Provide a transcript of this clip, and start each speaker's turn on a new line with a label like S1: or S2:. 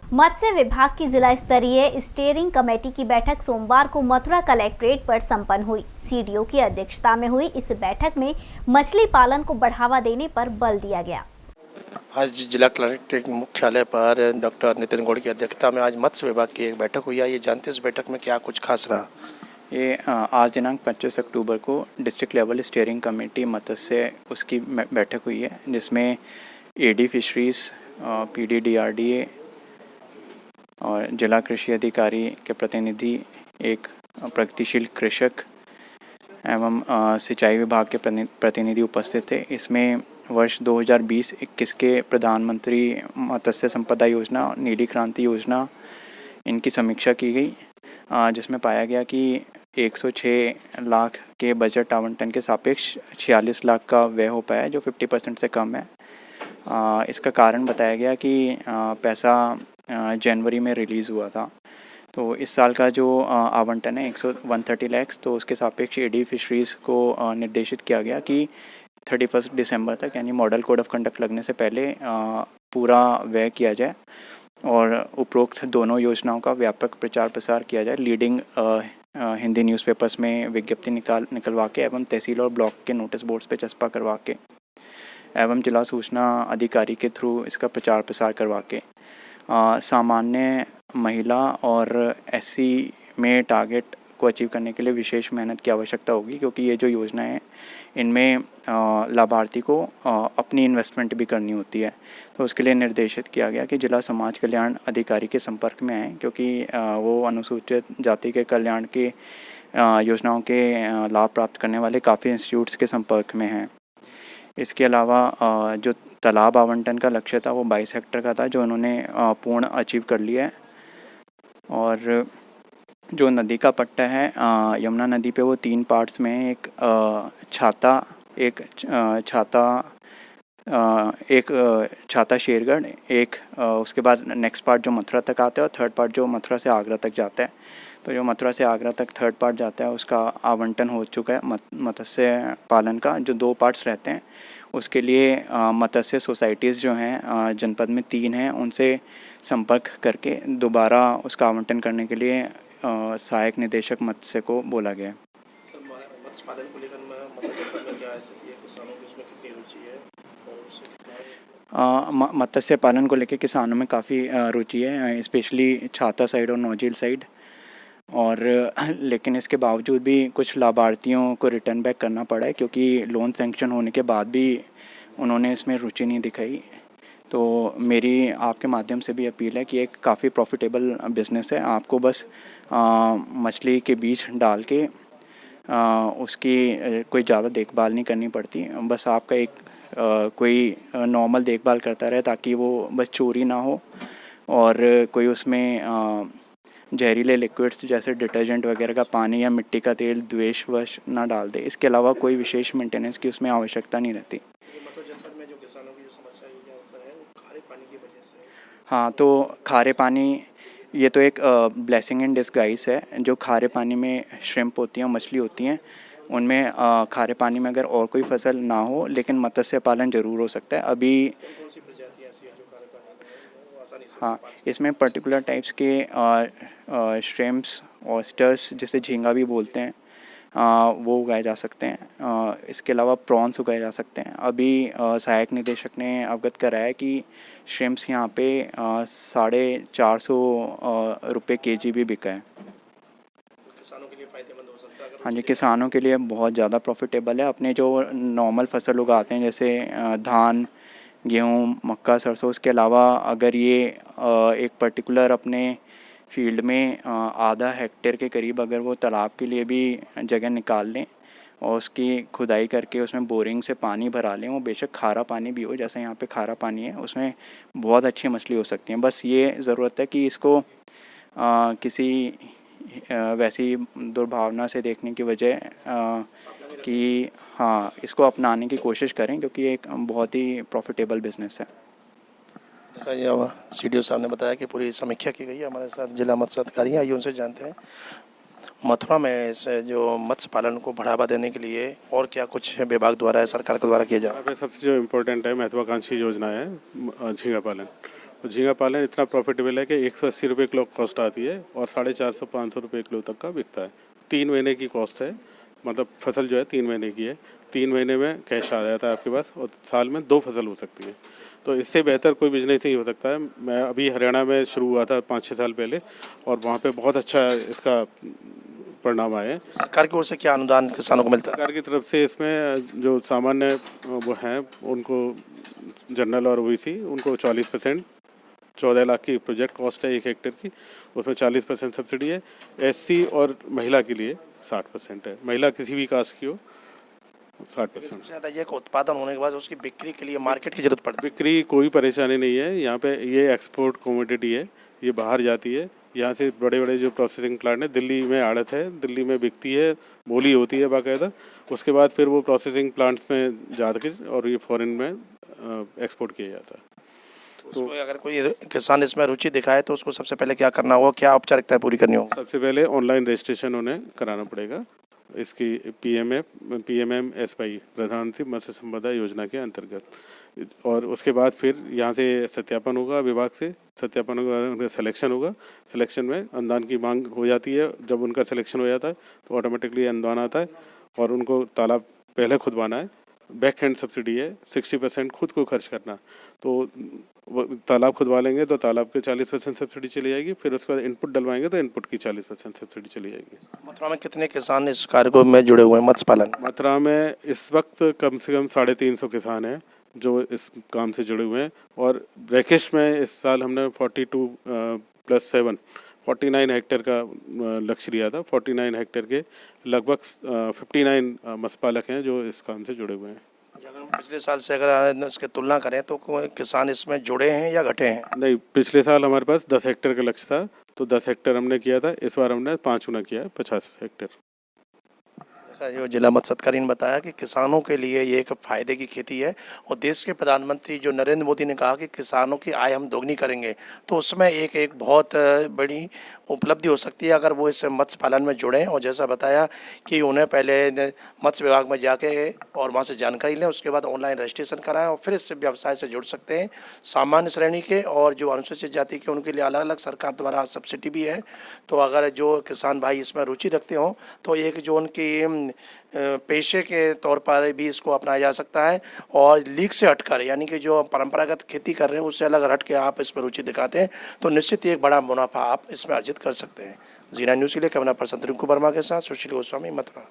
S1: मत्स्य विभाग की जिला स्तरीय स्टीयरिंग कमेटी की बैठक सोमवार को मथुरा कलेक्ट्रेट पर संपन्न हुई। सीडीओ की अध्यक्षता में हुई इस बैठक में मछली पालन को बढ़ावा देने पर बल दिया गया।
S2: आज जिला कलेक्ट्रेट मुख्यालय पर डॉक्टर नितिन गौड़ की अध्यक्षता में आज मत्स्य विभाग की एक बैठक हुई है। ये जानते हैं इस बैठक में क्या कुछ खास रहा?
S3: ये आज दिनांक 25 अक्टूबर को डिस्ट्रिक्ट लेवल स्टीयरिंग कमेटी मत्स्य उसकी बैठक हुई है, जिसमें एडी फिशरीज, पीडी डीआरडीए और जिला कृषि अधिकारी के प्रतिनिधि, एक प्रगतिशील कृषक एवं सिंचाई विभाग के प्रतिनिधि उपस्थित थे। इसमें वर्ष 2020-21 के प्रधानमंत्री मत्स्य संपदा योजना, नीली क्रांति योजना, इनकी समीक्षा की गई, जिसमें पाया गया कि 106 लाख के बजट आवंटन के सापेक्ष 46 लाख का व्यय हो पाया है, जो 50% से कम है। इसका कारण बताया गया कि पैसा जनवरी में रिलीज़ हुआ था। तो इस साल का जो आवंटन है 130 लाख, तो उसके सापेक्ष एडी फिशरीज़ को निर्देशित किया गया कि 31 दिसंबर तक, यानी मॉडल कोड ऑफ कंडक्ट लगने से पहले पूरा व्यय किया जाए और उपरोक्त दोनों योजनाओं का व्यापक प्रचार प्रसार किया जाए। लीडिंग हिंदी न्यूज़पेपर्स में विज्ञप्ति निकलवा के एवं तहसील और ब्लॉक के नोटिस बोर्ड्स पे चस्पा करवा के एवं जिला सूचना अधिकारी के थ्रू इसका प्रचार प्रसार करवा के सामान्य महिला और एससी में टारगेट को अचीव करने के लिए विशेष मेहनत की आवश्यकता होगी, क्योंकि ये जो योजना है इनमें लाभार्थी को अपनी इन्वेस्टमेंट भी करनी होती है। तो उसके लिए निर्देशित किया गया कि जिला समाज कल्याण अधिकारी के संपर्क में आएँ, क्योंकि वो अनुसूचित जाति के कल्याण की योजनाओं के लाभ प्राप्त करने वाले काफ़ी इंस्टीट्यूट्स के संपर्क में हैं। इसके अलावा जो तालाब आवंटन का लक्ष्य था वो 22 हेक्टेयर का था, जो उन्होंने पूर्ण अचीव कर लिया है। और जो नदी का पट्टा है यमुना नदी पे, वो 3 पार्ट्स में है। एक छाता शेरगढ़, एक उसके बाद नेक्स्ट पार्ट जो मथुरा तक आता है और थर्ड पार्ट जो मथुरा से आगरा तक जाता है। तो जो मथुरा से आगरा तक थर्ड पार्ट जाता है उसका आवंटन हो चुका है। मत्स्य पालन का जो 2 पार्ट्स रहते हैं उसके लिए मत्स्य सोसाइटीज़ जो हैं जनपद में 3 हैं, उनसे संपर्क करके दोबारा उसका आवंटन करने के लिए सहायक निदेशक मत्स्य को बोला गया है।
S2: मत्स्य पालन को लेकर जनपद में क्या स्थिति है? किसानों की उसमें कितनी रुचि है और उससे कितना?
S3: मत्स्य पालन को लेकर किसानों में काफ़ी रुचि है, स्पेशली छाता साइड और नौझील साइड। और लेकिन इसके बावजूद भी कुछ लाभार्थियों को रिटर्न बैक करना पड़ा है, क्योंकि लोन सैंक्शन होने के बाद भी उन्होंने इसमें रुचि नहीं दिखाई। तो मेरी आपके माध्यम से भी अपील है कि एक काफ़ी प्रॉफिटेबल बिज़नेस है। आपको बस मछली के बीज डाल के उसकी कोई ज़्यादा देखभाल नहीं करनी पड़ती। बस आपका एक कोई नॉर्मल देखभाल करता रहे, ताकि वो बस चोरी ना हो और कोई उसमें जहरीले लिक्विड्स जैसे डिटर्जेंट वगैरह का पानी या मिट्टी का तेल द्वेषवश ना डाल दे। इसके अलावा कोई विशेष मेंटेनेंस की उसमें आवश्यकता नहीं रहती।
S2: जनपद में जो किसानों की जो समस्या है ज़्यादातर है वो खारे पानी की वजह से।
S3: हाँ, तो खारे पानी ये तो एक ब्लेसिंग इन डिस्गाइज है। जो खारे पानी में श्रिम्प होती हैं, मछली होती हैं, उनमें खारे पानी में अगर और कोई फसल ना हो लेकिन मत्स्य पालन ज़रूर हो सकता है। अभी
S2: कौन सी प्रजातियाँ ऐसी हैं जो खारे पानी में वो आसानी से?
S3: हाँ, इसमें पर्टिकुलर टाइप्स के श्रिम्प्स, ऑयस्टर्स जिसे झींगा भी बोलते हैं, वो उगाए जा सकते हैं। इसके अलावा प्रॉन्स उगाए जा सकते हैं। अभी सहायक निदेशक ने अवगत कराया कि श्रिम्प्स यहाँ पे 450 रुपये केजी भी बिका है।
S2: किसानों के लिए फ़ायदेमंद हो सकता है?
S3: हाँ जी, किसानों के लिए बहुत ज़्यादा प्रॉफिटेबल है। अपने जो नॉर्मल फसल उगाते हैं जैसे धान, गेहूँ, मक्का, सरसों, उसके अलावा अगर ये एक पर्टिकुलर अपने फील्ड में आधा हेक्टेयर के करीब अगर वो तालाब के लिए भी जगह निकाल लें और उसकी खुदाई करके उसमें बोरिंग से पानी भरा लें, वो बेशक खारा पानी भी हो, जैसे यहाँ पे खारा पानी है, उसमें बहुत अच्छी मछली हो सकती है। बस ये ज़रूरत है कि इसको किसी वैसी दुर्भावना से देखने की वजह कि हाँ, इसको अपनाने की कोशिश करें, क्योंकि ये एक बहुत ही प्रॉफिटेबल बिज़नेस है।
S2: देखा सीडीओ साहब ने बताया कि पूरी समीक्षा की गई है। हमारे साथ जिला मत्स्य अधिकारी हैं, आइए उनसे जानते हैं मथुरा में इसे जो मत्स्य पालन को बढ़ावा देने के लिए और क्या कुछ विभाग द्वारा, सरकार के द्वारा किया जा रहा है?
S4: सबसे जो इम्पोर्टेंट है महत्वाकांक्षी योजना है झींगा पालन। तो झींगा पालन इतना प्रॉफिटेबल है कि 180 रुपये किलो कॉस्ट आती है और 450-500 रुपये किलो तक का बिकता है। 3 महीने की कॉस्ट है, मतलब फसल जो है 3 महीने की है। 3 महीने में कैश आ जाता है आपके पास और साल में 2 फसल हो सकती है। तो इससे बेहतर कोई बिजनेस नहीं हो सकता है। मैं अभी हरियाणा में शुरू हुआ था 5-6 साल पहले और वहाँ पे बहुत अच्छा इसका परिणाम आए हैं।
S2: सरकार की ओर से क्या अनुदान किसानों को मिलता है?
S4: सरकार की तरफ से इसमें जो सामान्य वो हैं उनको जनरल और ओबीसी उनको 40%, 14 लाख की प्रोजेक्ट कॉस्ट है 1 हेक्टेयर की, उसमें 40% सब्सिडी है। एससी और महिला के लिए 60% है, महिला किसी भी कास्ट की हो 60%।
S2: सबसे ज़्यादा ये कि उत्पादन होने के बाद उसकी बिक्री के लिए मार्केट की जरूरत पड़ती है।
S4: बिक्री कोई परेशानी नहीं है यहाँ पे, ये एक्सपोर्ट कमोडिटी है, ये बाहर जाती है। यहाँ से बड़े बड़े जो प्रोसेसिंग प्लांट है, दिल्ली में आड़त है, दिल्ली में बिकती है, बोली होती है बाकायदा, उसके बाद फिर वो प्रोसेसिंग प्लांट्स में जाकर और ये फॉरेन में एक्सपोर्ट किया जाता है।
S2: तो अगर कोई किसान इसमें रुचि दिखाए तो उसको सबसे पहले क्या करना होगा, क्या औपचारिकताएं पूरी करनी होगी?
S4: सबसे पहले ऑनलाइन रजिस्ट्रेशन उन्हें कराना पड़ेगा इसकी PMM-SY प्रधानमंत्री मत्स्य संपदा योजना के अंतर्गत, और उसके बाद फिर यहाँ से सत्यापन होगा, विभाग से सत्यापन होगा, उनका सिलेक्शन होगा। सिलेक्शन में अनुदान की मांग हो जाती है। जब उनका सिलेक्शन हो जाता है तो ऑटोमेटिकली अनुदान आता है और उनको तालाब पहले खुदवाना है। बैक हैंड सब्सिडी है, 60% खुद को खर्च करना। तो तालाब खुदवा लेंगे तो तालाब के 40% सब्सिडी चली जाएगी, फिर उसके बाद इनपुट डलवाएंगे तो इनपुट की 40% सब्सिडी चली जाएगी।
S2: मथुरा में कितने किसान इस कार्य में जुड़े हुए हैं, मत्स्य पालन?
S4: मथुरा में इस वक्त कम से कम 350 किसान हैं जो इस काम से जुड़े हुए हैं, और ब्रैकेश में इस साल हमने 42+7 49 हेक्टेयर का लक्ष्य लिया था। 49 हेक्टेयर के लगभग 59 मत्स्य पालक हैं जो इस काम से जुड़े हुए हैं।
S2: अगर हम पिछले साल से अगर इसकी तुलना करें तो कोई किसान इसमें जुड़े हैं या घटे हैं?
S4: नहीं, पिछले साल हमारे पास 10 हेक्टेयर का लक्ष्य था, तो 10 हेक्टेयर हमने किया था। इस बार हमने 5 गुना किया है, 50 हेक्टेयर।
S2: जो जिला मत्स्य अधिकारी ने बताया कि किसानों के लिए ये एक फायदे की खेती है, और देश के प्रधानमंत्री जो नरेंद्र मोदी ने कहा कि किसानों की आय हम दोगुनी करेंगे, तो उसमें एक बहुत बड़ी उपलब्धि हो सकती है अगर वो इस मत्स्य पालन में जुड़ें। और जैसा बताया कि उन्हें पहले मत्स्य विभाग में जाके और वहाँ से जानकारी लें, उसके बाद ऑनलाइन रजिस्ट्रेशन कराएं और फिर इस व्यवसाय से जुड़ सकते हैं। सामान्य श्रेणी के और जो अनुसूचित जाति के उनके लिए अलग अलग सरकार द्वारा सब्सिडी भी है। तो अगर जो किसान भाई इसमें रुचि रखते हों तो एक जो उनकी पेशे के तौर पर भी इसको अपनाया जा सकता है, और लीक से हटकर, यानी कि जो परंपरागत खेती कर रहे हैं उससे अलग हट के आप इसमें रुचि दिखाते हैं तो निश्चित ही एक बड़ा मुनाफा आप इसमें अर्जित कर सकते हैं। जीना न्यूज़ के लिए कैमरा पर्सन रिंकू वर्मा के साथ सुशील गोस्वामी, मथुरा।